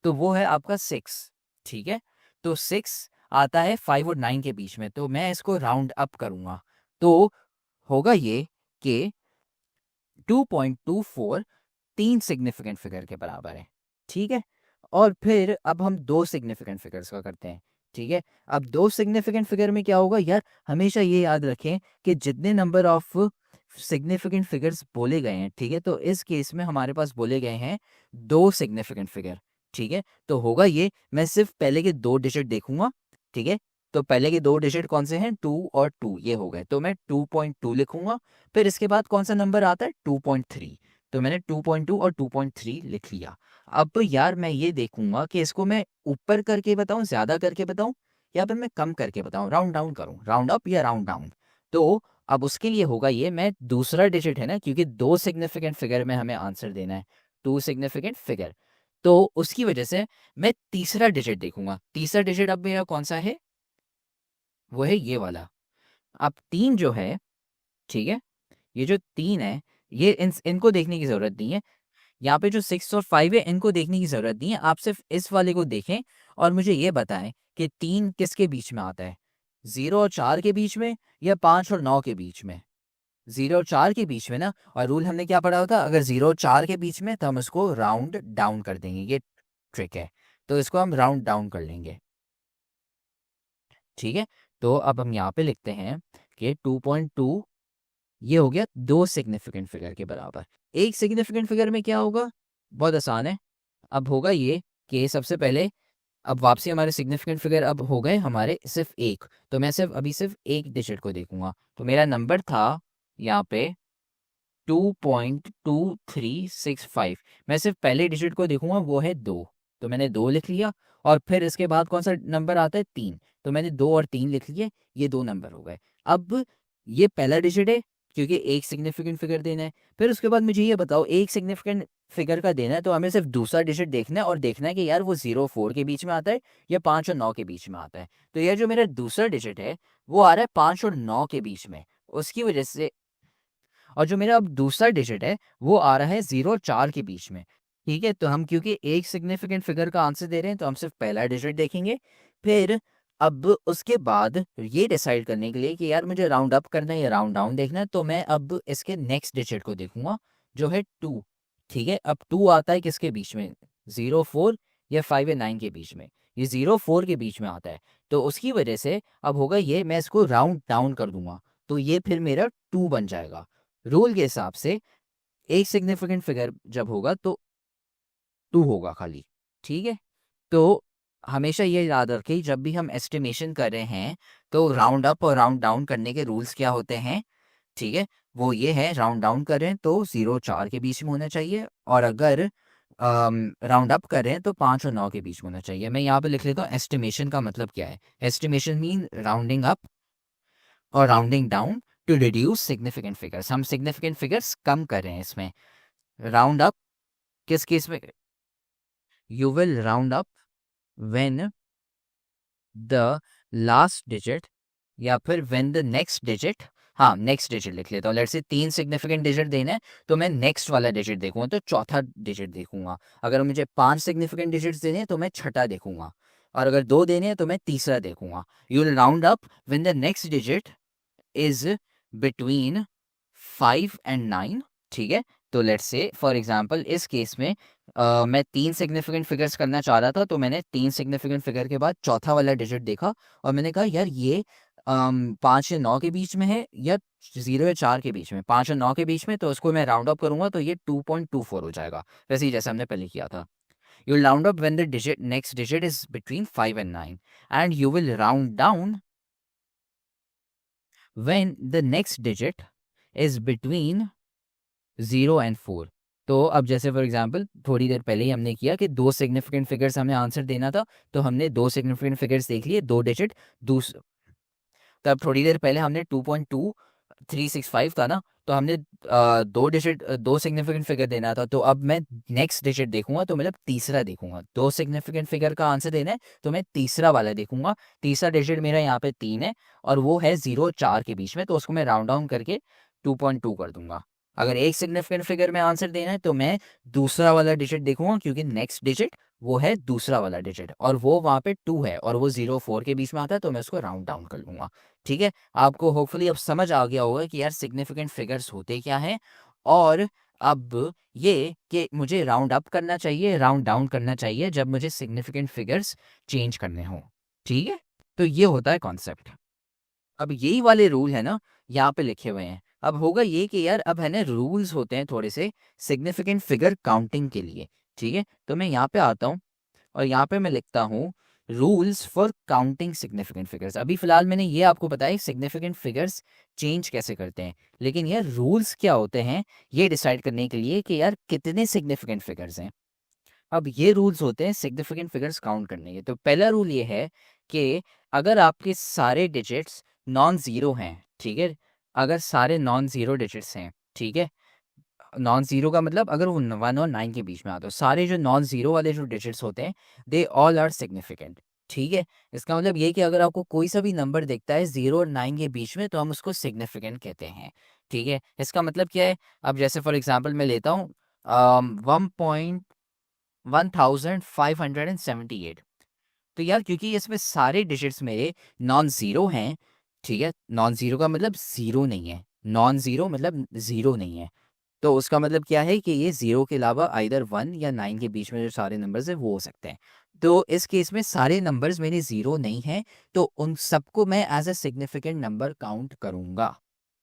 तो वो है आपका 6, ठीक है। तो 6 आता है 5 और 9 के बीच में, तो मैं इसको राउंड अप करूंगा, तो होगा ये कि 2.24 3 सिग्निफिकेंट फिगर के बराबर है, ठीक है। और फिर अब हम 2 सिग्निफिकेंट फिगर्स का करते हैं, ठीक है। अब 2 सिग्निफिकेंट फिगर में क्या होगा यार, हमेशा ये याद रखें कि जितने नंबर ऑफ सिग्निफिकेंट फिगर्स बोले गए हैं, ठीक है, तो इस केस में हमारे पास बोले गए हैं 2 सिग्निफिकेंट फिगर, ठीक है। तो होगा ये, मैं सिर्फ पहले के 2 डिजिट देखूंगा, ठीक है। तो पहले के 2 डिजिट कौन से हैं, 2 और 2, ये हो गए, तो मैं 2.2 लिखूंगा। फिर इसके बाद कौन सा नंबर आता है, 2.3, तो मैंने 2.2 और 2.3 लिख लिया। अब यार मैं ये देखूंगा कि इसको मैं ऊपर करके बताऊं, ज्यादा करके बताऊं, या फिर मैं कम करके बताऊं, राउंड डाउन करूं, राउंड अप या राउंड डाउन। तो अब उसके लिए होगा ये, मैं दूसरा डिजिट है ना, क्योंकि 2 सिग्निफिकेंट फिगर में हमें आंसर देना है, 2 सिग्निफिकेंट फिगर, तो उसकी वजह से मैं तीसरा डिजिट देखूंगा। तीसरा डिजिट अब मेरा कौन सा है, वो है ये वाला। अब 3 जो है, ठीक है, ये जो 3 है, ये इनको देखने की जरूरत नहीं है। यहाँ पे जो 6 और 5 है इनको देखने की ज़रूरत नहीं है, आप सिर्फ इस वाले को देखें और मुझे ये बताएं कि 3 किसके बीच में आता है, 0 और 4 के बीच में या 5 और 9 के बीच में। 0 और 4 के बीच में ना, और रूल हमने क्या पढ़ा होता, अगर 0 और 4 के बीच में तो हम इसको राउंड डाउन कर देंगे, ये ट्रिक है। तो इसको हम राउंड डाउन कर लेंगे, ठीक है। तो अब हम यहाँ पे लिखते हैं कि 2.2 ये हो गया 2 सिग्निफिकेंट फिगर के बराबर। एक सिग्निफिकेंट फिगर में क्या होगा, बहुत आसान है। अब होगा ये कि सबसे पहले, अब वापसी हमारे सिग्निफिकेंट फिगर अब हो गए हमारे सिर्फ एक, तो मैं सिर्फ एक डिजिट को देखूंगा। तो मेरा नंबर था यहाँ पे 2.2365, मैं सिर्फ पहले डिजिट को देखूंगा, वो है 2, तो मैंने 2 लिख लिया। और फिर इसके बाद कौन सा नंबर आता है, 3, तो मैंने 2 और 3 लिख लिए, ये 2 नंबर हो गए। अब ये पहला डिजिट है क्योंकि एक सिग्निफिकेंट फिगर देना है। फिर उसके बाद मुझे ये बताओ, एक सिग्निफिकेंट फिगर का देना है तो हमें सिर्फ दूसरा डिजिट देखना है और देखना है कि यार वो 0-4 के बीच में आता है या 5 और 9 के बीच में आता है। तो यह जो मेरा दूसरा डिजिट है वो आ रहा है 5 और 9 के बीच में, उसकी वजह से। और जो मेरा अब दूसरा डिजिट है वो आ रहा है 0 और 4 के बीच में, ठीक है। तो हम क्योंकि एक सिग्निफिकेंट फिगर का आंसर दे रहे हैं तो हम सिर्फ पहला डिजिट देखेंगे। फिर अब उसके बाद ये डिसाइड करने के लिए कि यार मुझे राउंड अप करना है या राउंड डाउन देखना है, तो मैं अब इसके नेक्स्ट डिजिट को देखूंगा जो है 2, ठीक है। अब 2 आता है किसके बीच में, 0-4 या 5 या 9 के बीच में, ये 0-4 के बीच में आता है। तो उसकी वजह से अब होगा ये, मैं इसको राउंड डाउन कर दूंगा, तो ये फिर मेरा 2 बन जाएगा। रूल के हिसाब से एक सिग्निफिकेंट फिगर जब होगा तो 2 होगा खाली, ठीक है। तो हमेशा ये याद रखें, जब भी हम एस्टिमेशन कर रहे हैं तो राउंड अप और राउंड डाउन करने के रूल्स क्या होते हैं, ठीक है। वो ये है, राउंड डाउन करें तो 0-4 के बीच में होना चाहिए, और अगर राउंड अप कर रहे हैं तो 5 और 9 के बीच में होना चाहिए। मैं यहाँ पे लिख लेता हूँ एस्टिमेशन का मतलब क्या है। एस्टिमेशन मीन राउंडिंग अप और rounding down to reduce significant figures. हम सिग्निफिकेंट फिगर्स कम कर रहे हैं इसमें। राउंड अप किस केस में? You will round up when the last digit या फिर व्हेन द नेक्स्ट डिजिट, हाँ नेक्स्ट डिजिट लिख लेता हूँ। लेट्स से 3 सिग्निफिकेंट डिजिट देने हैं तो मैं नेक्स्ट वाला डिजिट देखूंगा तो चौथा डिजिट देखूंगा। अगर मुझे 5 सिग्निफिकेंट डिजिट्स देने हैं तो मैं छठा देखूंगा, और अगर 2 देने हैं तो मैं तीसरा देखूंगा। You will round up when the next digit is between 5 and 9। ठीक है, तो लेट्स से फॉर एग्जांपल इस केस में मैं 3 सिग्निफिकेंट फिगर्स करना चाह रहा था, तो मैंने 3 सिग्निफिकेंट फिगर के बाद चौथा वाला डिजिट देखा और मैंने कहा यार ये 5 या 9 के बीच में है या 0 या 4 के बीच में, 5 और 9 के बीच में, तो उसको मैं राउंड अप करूंगा तो ये 2.24 हो जाएगा, वैसे ही जैसे हमने पहले किया था। You will round up when the digit next digit is between 5 and 9 and you will round down when the next digit is between 0 and 4। तो अब जैसे फॉर एग्जांपल थोड़ी देर पहले ही हमने किया कि 2 सिग्निफिकेंट फिगर्स हमें आंसर देना था, तो हमने 2 सिग्निफिकेंट फिगर्स देख लिए, 2 डिजिट तब थोड़ी देर पहले हमने 2.2365 था ना, तो हमने 2 डिजिट 2 सिग्निफिकेंट फिगर देना था, तो अब मैं नेक्स्ट डिजिट देखूंगा तो मतलब तीसरा देखूंगा। 2 सिग्निफिकेंट फिगर का आंसर देना है तो मैं तीसरा वाला देखूंगा। तीसरा डिजिट मेरा यहाँ पे 3 है और वो है 0 4 के बीच में, तो उसको मैं राउंड डाउन करके 2.2 कर दूंगा। अगर एक सिग्निफिकेंट फिगर में आंसर देना है तो मैं दूसरा वाला डिजिट देखूंगा, क्योंकि नेक्स्ट डिजिट वो है दूसरा वाला डिजिट और वो वहाँ पे 2 है और वो 0 4 के बीच में आता है, तो मैं उसको राउंड डाउन कर लूंगा। ठीक है, आपको होपफुली अब समझ आ गया होगा कि यार सिग्निफिकेंट फिगर्स होते क्या हैं, और अब ये कि मुझे राउंड अप करना चाहिए, राउंड डाउन करना चाहिए जब मुझे सिग्निफिकेंट फिगर्स चेंज करने हो। ठीक है, तो ये होता है कॉन्सेप्ट। अब यही वाले रूल है ना यहाँ पे लिखे हुए हैं। अब होगा ये कि यार अब है ना रूल्स होते हैं थोड़े से सिग्निफिकेंट फिगर काउंटिंग के लिए। ठीक है, तो मैं यहाँ पे आता हूँ और यहाँ पे मैं लिखता हूँ rules for counting significant figures. अभी फिलहाल मैंने ये आपको बताया सिग्निफिकेंट फिगर्स चेंज कैसे करते हैं, लेकिन यार रूल्स क्या होते हैं ये डिसाइड करने के लिए कि यार कितने सिग्निफिकेंट फिगर्स हैं। अब ये रूल्स होते हैं सिग्निफिकेंट फिगर्स काउंट करने के। तो पहला रूल ये है कि अगर आपके सारे डिजिट्स नॉन ज़ीरो हैं, ठीक है, अगर सारे नॉन ज़ीरो डिजिट्स हैं, ठीक है, नॉन ज़ीरो का मतलब अगर वो 1 और 9 के बीच में आते हो, सारे जो नॉन ज़ीरो वाले जो डिजिट्स होते हैं दे ऑल आर सिग्निफिकेंट। ठीक है, इसका मतलब ये कि अगर आपको कोई सा भी नंबर दिखता है 0 और 9 के बीच में तो हम उसको सिग्निफिकेंट कहते हैं। ठीक है, इसका मतलब क्या है? अब जैसे फॉर एग्जांपल मैं लेता हूँ 1578, तो यार क्योंकि इसमें सारे डिजिट्स मेरे नॉन ज़ीरो हैं, ठीक है, नॉन ज़ीरो का मतलब ज़ीरो नहीं है, नॉन ज़ीरो मतलब ज़ीरो नहीं है, तो उसका मतलब क्या है कि ये ज़ीरो के अलावा आइदर 1 या 9 के बीच में जो सारे नंबर्स हैं वो हो सकते हैं। तो इस केस में सारे नंबर्स मेरे ज़ीरो नहीं हैं, तो उन सबको मैं as a significant number count करूँगा।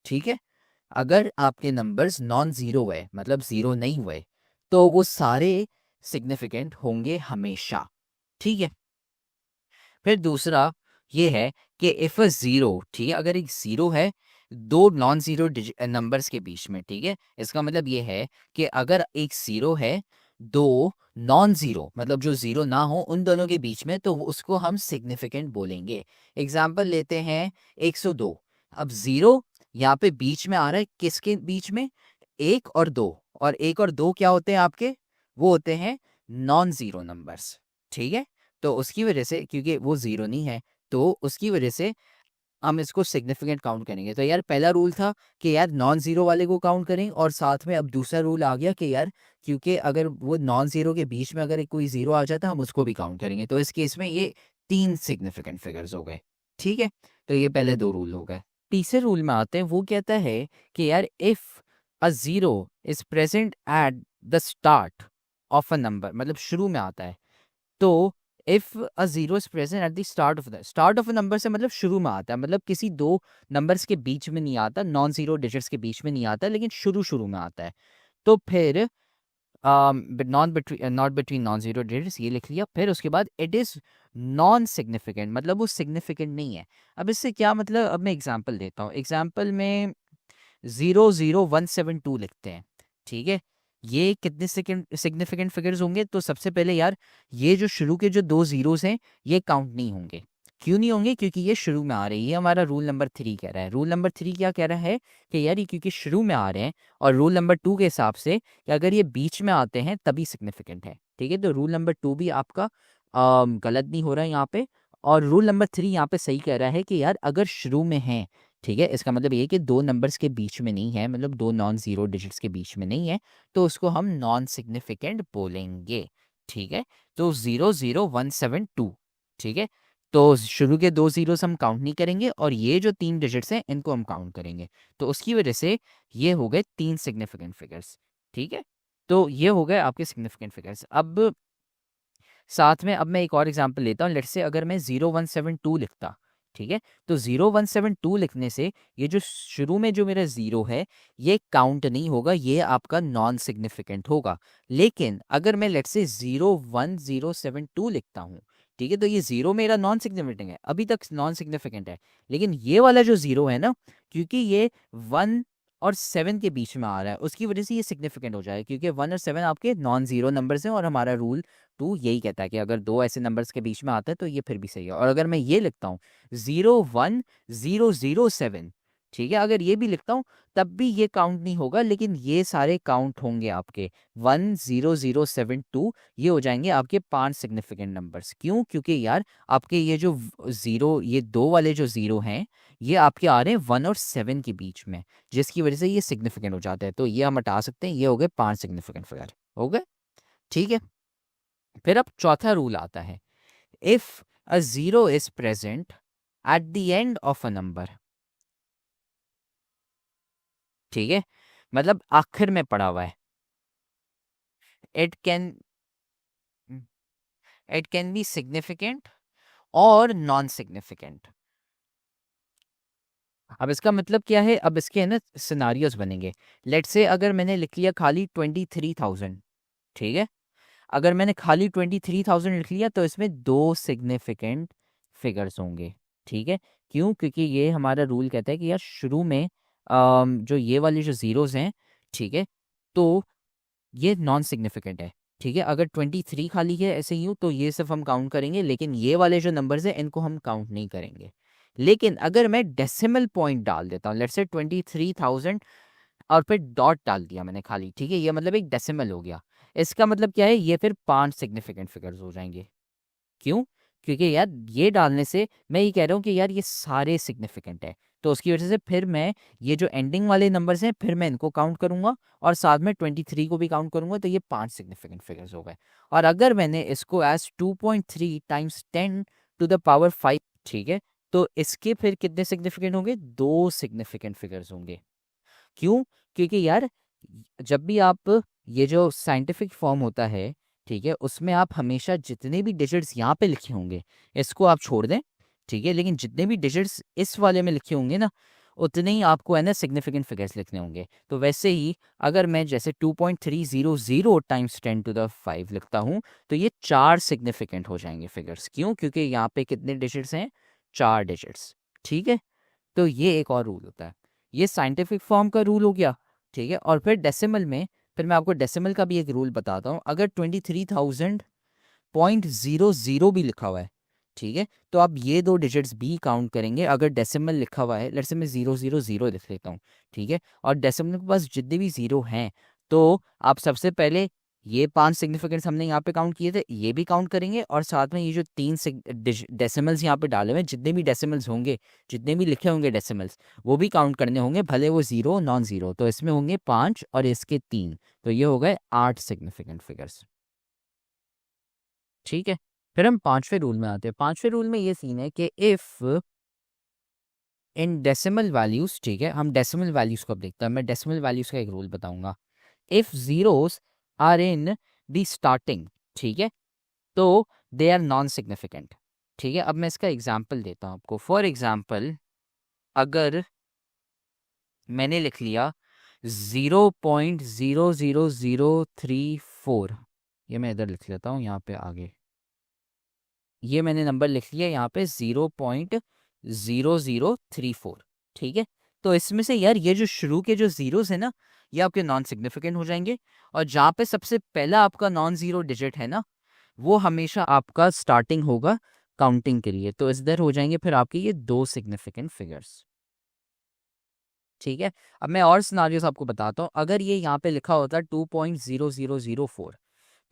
ठीक है, अगर आपके नंबर्स नॉन ज़ीरो है मतलब ज़ीरो नहीं हुए तो वो सारे सिग्निफिकेंट होंगे हमेशा। ठीक है, फिर दूसरा ये है कि इफ़ अ ज़ीरो, ठीक है, अगर एक ज़ीरो है दो नॉन ज़ीरो नंबर्स के बीच में, ठीक है, इसका मतलब ये है कि अगर एक ज़ीरो है दो नॉन ज़ीरो मतलब जो ज़ीरो ना हो उन दोनों के बीच में, तो उसको हम सिग्निफिकेंट बोलेंगे। एग्जाम्पल लेते हैं 102। अब ज़ीरो यहाँ पे बीच में आ रहा है, किसके बीच में? 1 और 2, और 1 और 2 क्या होते हैं आपके? वो होते हैं नॉन ज़ीरो नंबर्स। ठीक है, तो उसकी वजह से क्योंकि वो ज़ीरो नहीं है, तो उसकी वजह से हम इसको सिग्निफिकेंट काउंट करेंगे। तो यार पहला रूल था कि यार नॉन ज़ीरो वाले को काउंट करें, और साथ में अब दूसरा रूल आ गया कि यार क्योंकि अगर वो नॉन ज़ीरो के बीच में अगर कोई ज़ीरो आ जाता है हम उसको भी काउंट करेंगे। तो इस केस में ये 3 सिग्निफिकेंट फिगर्स हो गए। ठीक है, तो ये पहले 2 रूल हो गए। तीसरे रूल में आते हैं, वो कहता है कि यार if a zero is present at the start of a number, मतलब शुरू में आता है, तो if a zero is present at the start of a number से मतलब शुरू में आता है, मतलब किसी दो नंबर्स के बीच में नहीं आता, नॉन जीरो डिजिट्स के बीच में नहीं आता, लेकिन शुरू शुरू में आता है, तो फिर not between non zero digits ये लिख लिया। फिर उसके बाद इट इज नॉन सिग्निफिकेंट, मतलब वो सिग्निफिकेंट नहीं है। अब इससे क्या मतलब, अब मैं एग्जाम्पल देता हूँ। एग्जाम्पल में 00172 लिखते हैं। ठीक है, ये कितने सिग्निफिकेंट फिगर्स होंगे? तो सबसे पहले यार ये जो शुरू के जो 2 ज़ीरोस हैं ये काउंट नहीं होंगे। क्यों नहीं होंगे? क्योंकि ये शुरू में आ रही है। ये हमारा रूल नंबर 3 कह रहा है। रूल नंबर 3 क्या कह रहा है कि यार ये क्योंकि शुरू में आ रहे हैं, और रूल नंबर 2 के हिसाब से कि अगर ये बीच में आते हैं तभी सिग्निफिकेंट है। ठीक है, तो रूल नंबर 2 भी आपका गलत नहीं हो रहा है यहाँ पे, और रूल नंबर 3 यहाँ पे सही कह रहा है कि यार अगर शुरू में है, ठीक है, इसका मतलब ये है कि 2 नंबर्स के बीच में नहीं है, मतलब 2 नॉन ज़ीरो डिजिट्स के बीच में नहीं है, तो उसको हम नॉन सिग्निफिकेंट बोलेंगे। ठीक है, तो 00172। ठीक है, तो शुरू के 2 ज़ीरोस हम काउंट नहीं करेंगे, और ये जो 3 डिजिट्स हैं इनको हम काउंट करेंगे। तो उसकी वजह से ये हो गए 3 सिग्निफिकेंट फिगर्स। ठीक है, तो ये हो गए आपके सिग्निफिकेंट फिगर्स। अब साथ में अब मैं एक और एग्जांपल लेता हूँ। लेट्स से अगर मैं 0172 लिखता, ठीक है, तो 0172 लिखने से ये जो शुरू में जो मेरा ज़ीरो है ये काउंट नहीं होगा, ये आपका नॉन सिग्निफिकेंट होगा। लेकिन अगर मैं लेट्स से 01072 लिखता हूँ, ठीक है, तो ये ज़ीरो मेरा नॉन सिग्निफिकेंट है, अभी तक नॉन सिग्निफिकेंट है। लेकिन ये वाला जो ज़ीरो है ना, क्योंकि ये 1 और 7 के बीच में आ रहा है, उसकी वजह से ये सिग्निफिकेंट हो जाएगा, क्योंकि 1 और 7 आपके नॉन ज़ीरो नंबर्स हैं, और हमारा रूल 2 यही कहता है कि अगर 2 ऐसे नंबर्स के बीच में आता है तो ये फिर भी सही है। और अगर मैं ये लिखता हूँ 01007, ठीक है, अगर ये भी लिखता हूँ तब भी ये काउंट नहीं होगा, लेकिन ये सारे काउंट होंगे आपके 10072। ये हो जाएंगे आपके 5 सिग्निफिकेंट नंबर्स। क्यों? क्योंकि यार आपके ये जो ज़ीरो, ये 2 वाले जो ज़ीरो हैं ये आपके आ रहे हैं 1 और 7 के बीच में, जिसकी वजह से ये सिग्निफिकेंट हो जाते हैं। तो ये हम हटा सकते हैं, ये हो गए 5 सिग्निफिकेंट फिगर हो गए। ठीक है, फिर अब चौथा रूल आता है, if a zero is present at the end of a number. ठीक है, मतलब आखिर में पड़ा हुआ है। It can it can be significant और नॉन सिग्निफिकेंट। अब इसका मतलब क्या है? अब इसके है ना सिनारियोज बनेंगे। लेट्स से अगर मैंने लिख लिया खाली 23,000, ठीक है, अगर मैंने खाली 23,000 लिख लिया तो इसमें 2 सिग्निफिकेंट फिगर्स होंगे। ठीक है, क्यों? क्योंकि ये हमारा रूल कहता है कि यार शुरू में जो ये वाले जो ज़ीरोज़ हैं, ठीक है, तो ये नॉन सिग्निफिकेंट है। ठीक है, अगर 23 खाली है ऐसे यूँ तो ये सिर्फ हम काउंट करेंगे, लेकिन ये वाले जो नंबर्स हैं इनको हम काउंट नहीं करेंगे। लेकिन अगर मैं डेसिमल पॉइंट डाल देता हूँ, लेट्स से 23,000 और फिर डॉट डाल दिया मैंने खाली, ठीक है, ये मतलब एक डेसिमल हो गया। इसका मतलब क्या है? ये फिर 5 सिग्निफिकेंट फिगर्स हो जाएंगे। क्यों? क्योंकि यार ये डालने से मैं ये कह रहा हूँ कि यार ये सारे सिग्निफिकेंट है, तो उसकी वजह से फिर मैं ये जो एंडिंग वाले नंबर्स हैं फिर मैं इनको काउंट करूंगा, और साथ में 23 को भी काउंट करूंगा, तो ये 5 सिग्निफिकेंट फिगर्स हो गए। और अगर मैंने इसको as 2.3 times 10 to the power 5, ठीक है, तो इसके फिर कितने सिग्निफिकेंट होंगे? 2 सिग्निफिकेंट फिगर्स होंगे। क्यों? क्योंकि यार जब भी आप ये जो साइंटिफिक फॉर्म होता है, ठीक है, उसमें आप हमेशा जितने भी डिजिट्स यहाँ पे लिखे होंगे इसको आप छोड़ दें, ठीक है, लेकिन जितने भी डिजिट्स इस वाले में लिखे होंगे ना, उतने ही आपको है ना सिग्निफिकेंट फिगर्स लिखने होंगे। तो वैसे ही अगर मैं जैसे 2.300 टाइम्स 10 टू द 5 लिखता हूँ, तो ये 4 सिग्निफिकेंट हो जाएंगे फिगर्स। क्यों? क्योंकि यहाँ पे कितने डिजिट्स हैं? 4 डिजिट्स। ठीक है, तो ये एक और रूल होता है। ये साइंटिफिक फॉर्म का रूल हो गया। ठीक है, और फिर डेसिमल में, फिर मैं आपको डेसिमल का भी एक रूल बताता हूँ। अगर 23,000.00 भी लिखा हुआ है, ठीक है, तो आप ये 2 डिजिट्स भी काउंट करेंगे। अगर डेसिमल लिखा हुआ है, लेट्स से मैं 000 लिख लेता हूँ, ठीक है, और डेसिमल के पास जितने भी ज़ीरो हैं, तो आप सबसे पहले ये 5 सिग्निफिकेंट्स हमने यहाँ पे काउंट किए थे, ये भी काउंट करेंगे, और साथ में ये जो 3 डेसिमल्स यहाँ पे डाले हुए हैं, जितने भी डेसिमल्स होंगे, जितने भी लिखे होंगे डेसिमल्स, वो भी काउंट करने होंगे, भले वो ज़ीरो नॉन ज़ीरो। तो इसमें होंगे 5 और इसके 3, तो ये हो गए 8 सिग्निफिकेंट फिगर्स। ठीक है, फिर हम 5वें रूल में आते हैं। 5वें रूल में ये सीन है कि इफ़ इन डेसिमल वैल्यूज़, ठीक है, हम डेसिमल वैल्यूज़ को अब देखते हैं। मैं डेसिमल वैल्यूज़ का एक रूल बताऊंगा। If zeros are in the starting, ठीक है, तो दे आर नॉन सिग्निफिकेंट। ठीक है, अब मैं इसका एग्जाम्पल देता हूँ आपको। फॉर एग्जाम्पल, अगर मैंने लिख लिया 0.00034, ये मैं इधर लिख लेता हूँ यहाँ पे आगे, ये मैंने नंबर लिख लिया यहाँ पे 0.0034। ठीक है, तो इसमें से यार ये जो शुरू के जो जीरोस है ना, ये आपके नॉन सिग्निफिकेंट हो जाएंगे, और जहाँ पे सबसे पहला आपका नॉन जीरो डिजिट है ना, वो हमेशा आपका स्टार्टिंग होगा काउंटिंग के लिए, तो इधर हो जाएंगे फिर आपके ये दो सिग्निफिकेंट फिगर्स। ठीक है, अब मैं और सिनारियोस आपको बताता हूँ। अगर ये यहाँ पे लिखा होता 2.0004,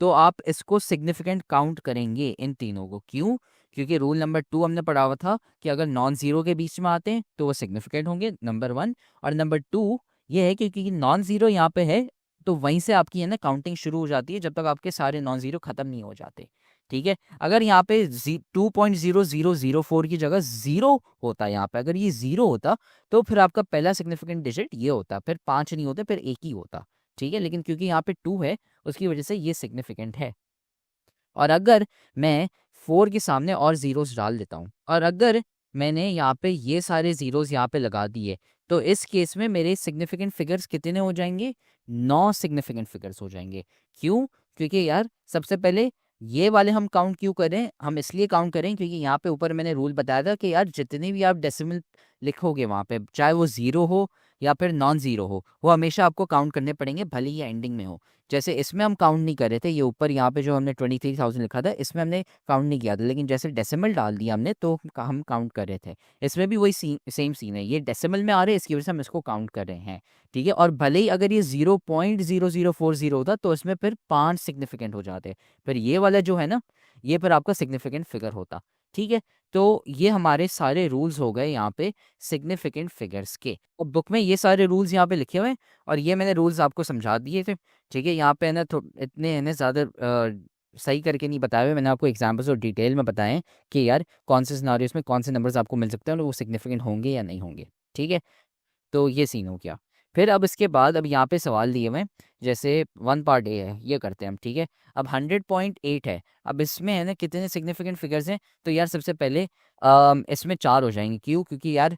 तो आप इसको सिग्निफिकेंट काउंट करेंगे इन तीनों को। क्यों? क्योंकि रूल नंबर 2 हमने पढ़ा हुआ था कि अगर नॉन जीरो के बीच में आते हैं तो वो सिग्निफिकेंट होंगे, नंबर 1। और नंबर 2 ये है क्योंकि नॉन जीरो यहाँ पे है, तो वहीं से आपकी है ना काउंटिंग शुरू हो जाती है जब तक आपके सारे नॉन जीरो खत्म नहीं हो जाते। ठीक है, अगर यहाँ पे 2.0004 की जगह जीरो होता, यहाँ पे अगर ये जीरो होता तो फिर आपका पहला सिग्निफिकेंट डिजिट ये होता, फिर 5 नहीं होते, फिर एक ही होता। ठीक है, लेकिन क्योंकि यहाँ पे 2 है उसकी वजह से ये सिग्निफिकेंट है। और अगर मैं 4 के सामने और जीरोस डाल देता हूँ, और अगर मैंने यहाँ पे ये सारे जीरोस यहाँ पे लगा दिए, तो इस केस में मेरे सिग्निफिकेंट फिगर्स कितने हो जाएंगे? 9 सिग्निफिकेंट फिगर्स हो जाएंगे। क्यों? क्योंकि यार सबसे पहले ये वाले हम काउंट क्यों करें? हम इसलिए काउंट करें क्योंकि यहाँ पे ऊपर मैंने रूल बताया था कि यार जितने भी आप डेसिमल लिखोगे वहाँ पे, चाहे वो जीरो हो या फिर नॉन जीरो हो, वो हमेशा आपको काउंट करने पड़ेंगे, भले ही एंडिंग में हो। जैसे इसमें हम काउंट नहीं कर रहे थे, ये ऊपर यहाँ पे जो हमने 23,000 लिखा था इसमें हमने काउंट नहीं किया था, लेकिन जैसे डेसिमल डाल दिया हमने तो हम काउंट कर रहे थे। इसमें भी वही सेम सीन है, ये डेसिमल में आ रहे हैं इसकी वजह से हम इसको काउंट कर रहे हैं। ठीक है, और भले ही अगर ये 0.0040 होता तो इसमें फिर 5 सिग्निफिकेंट हो जाते, फिर ये वाला जो है ना ये फिर आपका सिग्निफिकेंट फिगर होता। ठीक है, तो ये हमारे सारे रूल्स हो गए यहाँ पे सिग्निफिकेंट फिगर्स के। और बुक में ये सारे रूल्स यहाँ पे लिखे हुए हैं और ये मैंने रूल्स आपको समझा दिए थे। ठीक है, यहाँ पे है ना इतने है ना ज़्यादा सही करके नहीं बताए हुए, मैंने आपको एग्जाम्पल्स और डिटेल में बताएं कि यार कौन से सिनारियोस में कौन से नंबर्स आपको मिल सकते हैं और वो सिग्निफिकेंट होंगे या नहीं होंगे। ठीक है, तो ये सीन हो गया। फिर अब इसके बाद अब यहाँ पे सवाल दिए हुए हैं, जैसे 1 पार्ट ए है, ये करते हैं हम। ठीक है, अब 100.8 है, अब इसमें है ना कितने सिग्निफिकेंट फिगर्स हैं? तो यार सबसे पहले इसमें 4 हो जाएंगे। क्यों? क्योंकि यार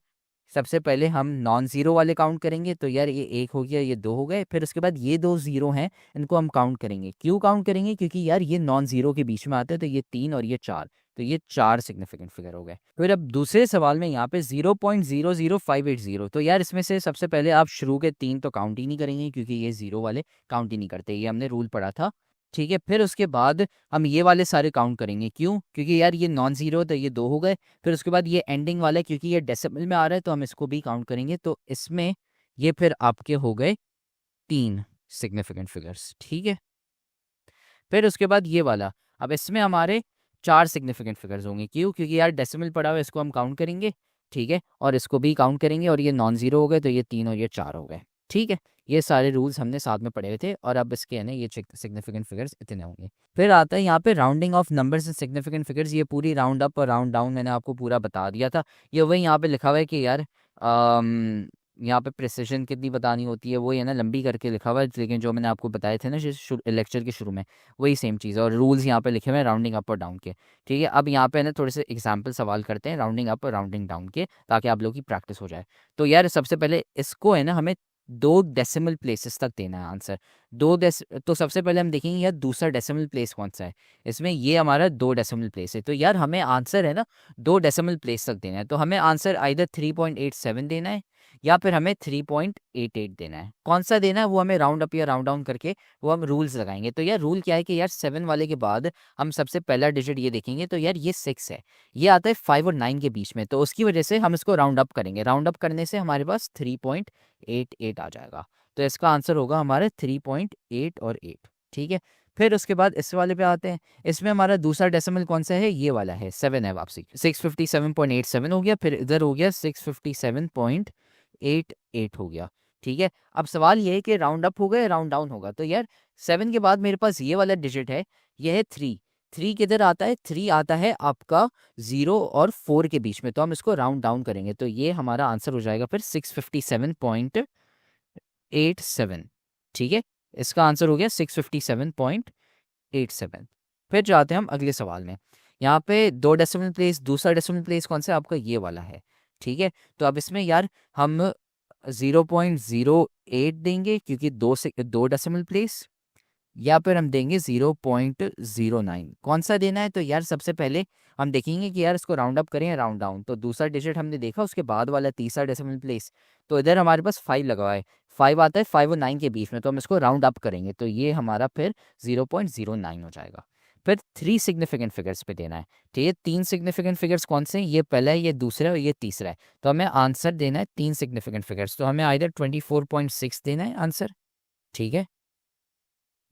सबसे पहले हम नॉन ज़ीरो वाले काउंट करेंगे, तो यार ये 1 हो गया, ये 2 हो गए, फिर उसके बाद ये 2 ज़ीरो हैं, इनको हम काउंट करेंगे। क्यों काउंट करेंगे? क्योंकि यार ये नॉन ज़ीरो के बीच में आते हैं, तो ये 3 और ये 4, तो ये 4 सिग्निफिकेंट फिगर हो गए। फिर अब दूसरे सवाल में यहाँ पे 0.00580, तो यार इसमें से सबसे पहले आप शुरू के 3 तो काउंट ही नहीं करेंगे क्योंकि ये ज़ीरो वाले काउंट ही नहीं करते, ये हमने रूल पढ़ा था। ठीक है, फिर उसके बाद हम ये वाले सारे काउंट करेंगे। क्यों? क्योंकि यार ये नॉन ज़ीरो तो ये 2 हो गए। फिर उसके बाद ये एंडिंग वाला है, क्योंकि ये डेसिमल में आ रहा है तो हम इसको भी काउंट करेंगे, तो इसमें ये फिर आपके हो गए 3 सिग्निफिकेंट फिगर्स। ठीक है, फिर उसके बाद ये वाला, अब इसमें हमारे 4 सिग्निफिकेंट फिगर्स होंगे। क्यों? क्योंकि यार डेसिमल पड़ा हुआ है, इसको हम काउंट करेंगे। ठीक है, और इसको भी काउंट करेंगे, और ये नॉन ज़ीरो हो गए, तो ये 3 और ये 4 हो गए। ठीक है, ये सारे रूल्स हमने साथ में पढ़े हुए थे, और अब इसके है ना ये सिग्निफिकेंट फिगर्स इतने होंगे। फिर आता है यहाँ पे rounding off numbers and significant figures. ये पूरी राउंड अप और राउंड डाउन मैंने आपको पूरा बता दिया था। ये वही यहाँ पे लिखा हुआ है कि यार यहाँ पे प्रिसिशन कितनी बतानी होती है, वो ये ना लंबी करके लिखा हुआ है, लेकिन जो मैंने आपको बताए थे ना लेक्चर के शुरू में, वही सेम चीज़ है, और रूल्स यहाँ पे लिखे हुए हैं राउंडिंग अप और डाउन के। ठीक है, अब यहाँ पे ना थोड़े से एग्जाम्पल सवाल करते हैं राउंडिंग अप और राउंडिंग डाउन के, ताकि आप लोगों की प्रैक्टिस हो जाए। तो यार सबसे पहले इसको है ना हमें 2 डेसिमल प्लेसेस तक देना है आंसर। तो सबसे पहले हम देखेंगे यार दूसरा डेसिमल प्लेस कौन सा है। इसमें ये हमारा 2 डेसिमल प्लेस है, तो यार हमें आंसर है ना 2 डेसिमल प्लेस तक देना है। तो हमें आंसर आइदर 3.87 देना है या फिर हमें 3.88 देना है। कौन सा देना है वो हमें राउंड अप या राउंड डाउन करके वो हम रूल्स लगाएंगे। तो यार रूल क्या है कि यार 7 वाले के बाद हम सबसे पहला डिजिट ये देखेंगे, तो यार ये 6 है, ये आता है 5 और 9 के बीच में, तो उसकी वजह से हम इसको राउंड अप करेंगे। राउंड अप करने से हमारे पास 3.88 आ जाएगा, तो इसका आंसर होगा हमारे 3.8 और 8। ठीक है, फिर उसके बाद इस वाले पे आते हैं। इसमें हमारा दूसरा डेसिमल कौन सा है? ये वाला है, 7 है वापसी, 657.87 हो गया, फिर इधर हो गया 657.88 हो गया। ठीक है, अब सवाल ये है कि राउंड अप होगा या राउंड डाउन होगा। तो यार 7 के बाद मेरे पास ये वाला डिजिट है, ये है 3। 3 किधर आता है? 3 आता है आपका 0 और 4 के बीच में, तो हम इसको राउंड डाउन करेंगे, तो ये हमारा आंसर हो जाएगा फिर 657.87। ठीक है, इसका आंसर हो गया 657.87। फिर जाते हैं हम अगले सवाल में। यहाँ पे 2 डेसिमल प्लेस, दूसरा डेसिमल प्लेस कौन सा है? आपका ये वाला है। ठीक है, तो अब इसमें यार हम 0.08 देंगे क्योंकि 2 डेसिमल प्लेस, या फिर हम देंगे 0.09। कौन सा देना है? तो यार सबसे पहले हम देखेंगे कि यार इसको राउंड अप करें या राउंड डाउन। तो दूसरा डिजिट हमने देखा, उसके बाद वाला तीसरा डेसिमल प्लेस, तो इधर हमारे पास 5 लगा हुआ है, 5 आता है 5 और 9 के बीच में, तो हम इसको राउंड अप करेंगे तो ये हमारा फिर 0.09 हो जाएगा। फिर 3 सिग्निफिकेंट फिगर्स पे देना है। ठीक है, 3 सिग्निफिकेंट फिगर्स कौन से हैं? ये पहला है, ये दूसरा है और ये तीसरा है। तो हमें आंसर देना है 3 सिग्निफिकेंट फिगर्स, तो हमें आइदर 24.6 देना है आंसर, ठीक है,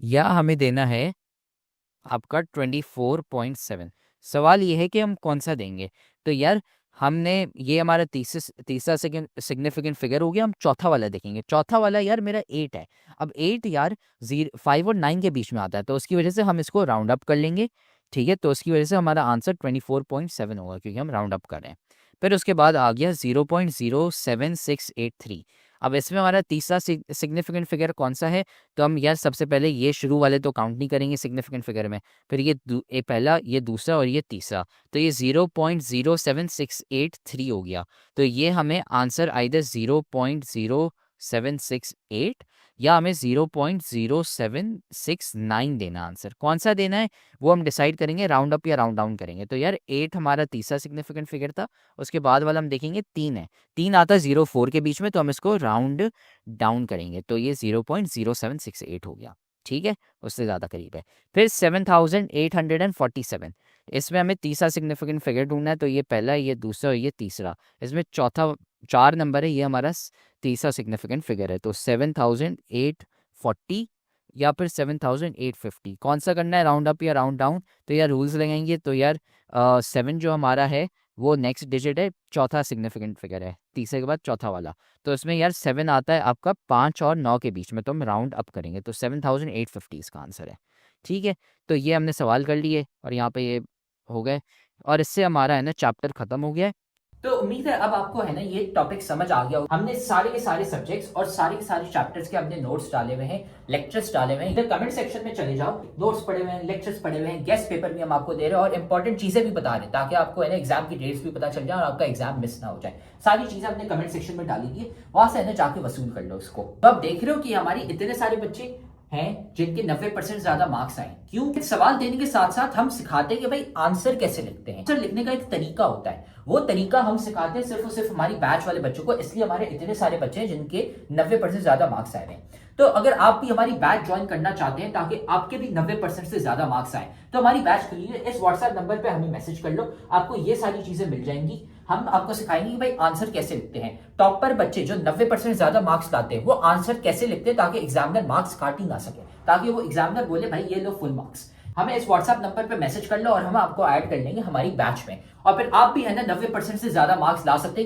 या हमें देना है आपका 24.7। सवाल ये है कि हम कौन सा देंगे। तो यार हमने ये हमारा तीसरा सिग्निफिकेंट फिगर हो गया, हम चौथा वाला देखेंगे। चौथा वाला यार मेरा 8 है। अब 8 यार 5 और 9 के बीच में आता है, तो उसकी वजह से हम इसको राउंड अप कर लेंगे। ठीक है, तो उसकी वजह से हमारा आंसर 24.7 होगा, क्योंकि हम राउंड अप कर रहे हैं। फिर उसके बाद आ गया 0.07683। अब इसमें हमारा तीसरा सिग्निफिकेंट फिगर कौन सा है? तो हम यार सबसे पहले ये शुरू वाले तो काउंट नहीं करेंगे सिग्निफिकेंट फिगर में, फिर ये पहला, ये दूसरा और ये तीसरा, तो ये 0.07683 हो गया। तो ये हमें आंसर आइदर 0.0768 या हमें 0.0769 देना आंसर। कौन सा देना है वो हम डिसाइड करेंगे, राउंड अप या राउंड डाउन करेंगे। तो यार 8 हमारा तीसरा सिग्निफिकेंट फिगर था, उसके बाद वाला हम देखेंगे 3 है, 3 आता है 0.4 के बीच में, तो हम इसको राउंड डाउन करेंगे, तो ये 0.0768 हो गया। ठीक है, उससे ज़्यादा करीब है। फिर 7847, इसमें हमें तीसरा सिग्निफिकेंट फिगर ढूंढना है, तो ये पहला, ये दूसरा और ये तीसरा, इसमें चौथा 4 नंबर है, ये हमारा तीसरा सिग्निफिकेंट फिगर है। तो 7840 या फिर 7850, कौन सा करना है, राउंड अप या राउंड डाउन? तो यार रूल्स लगाएंगे। तो यार 7 जो हमारा है वो नेक्स्ट डिजिट है, चौथा सिग्निफिकेंट फिगर है, तीसरे के बाद चौथा वाला, तो इसमें यार 7 आता है आपका 5 और 9 के बीच में, तो हम राउंड अप करेंगे, तो 7850 इसका आंसर है। ठीक है, तो ये हमने सवाल कर लिए और यहाँ पे ये हो गए, और इससे हमारा है ना चैप्टर खत्म हो गया है। तो उम्मीद है अब आपको है ना ये टॉपिक समझ आ गया। हमने सारे के सारे सब्जेक्ट्स और सारे के सारे चैप्टर्स के हमने नोट्स डाले हुए हैं, लेक्चर्स डाले हुए हैं। इधर कमेंट सेक्शन में चले जाओ, नोट्स पढ़े हुए हैं, लेक्चर्स पढ़े हुए हैं, गेस्ट पेपर भी हम आपको दे रहे हैं और इंपॉर्टेंट चीजें भी बता रहे हैं, ताकि आपको है ना एग्जाम की डेट्स भी पता चल जाए और आपका एग्जाम मिस ना हो जाए। सारी चीजें हमने कमेंट सेक्शन में डाली थी, वहां से है ना जाके वसूल कर लो उसको। तो आप देख रहे हो कि हमारी इतने सारे बच्चे हैं जिनके 90% ज्यादा मार्क्स आए। क्यों? सवाल देने के साथ साथ हम सिखाते हैं कि भाई आंसर कैसे लिखते हैं। आंसर लिखने का एक तरीका होता है, वो तरीका हम सिखाते हैं सिर्फ और सिर्फ हमारी बैच वाले बच्चों को, इसलिए हमारे इतने सारे बच्चे हैं जिनके 90% ज्यादा मार्क्स आए हैं। तो अगर आप भी हमारी बैच ज्वाइन करना चाहते हैं ताकि आपके भी 90% से ज्यादा मार्क्स आए, तो हमारी बैच के लिए इस व्हाट्सएप नंबर पे हमें मैसेज कर लो, आपको ये सारी चीजें मिल जाएंगी। हम आपको सिखाएंगे कि भाई आंसर कैसे लिखते हैं। टॉपर बच्चे जो 90% ज्यादा मार्क्स लाते हैं वो आंसर कैसे लिखते हैं, ताकि एग्जामिनर मार्क्स काट ही ना सके, ताकि वो एग्जामिनर बोले भाई ये लो फुल मार्क्स। हमें इस व्हाट्सएप नंबर पे मैसेज कर लो और हम आपको ऐड कर लेंगे हमारी बैच में, और फिर आप भी है ना 90% से ज्यादा मार्क्स ला सकते हैं।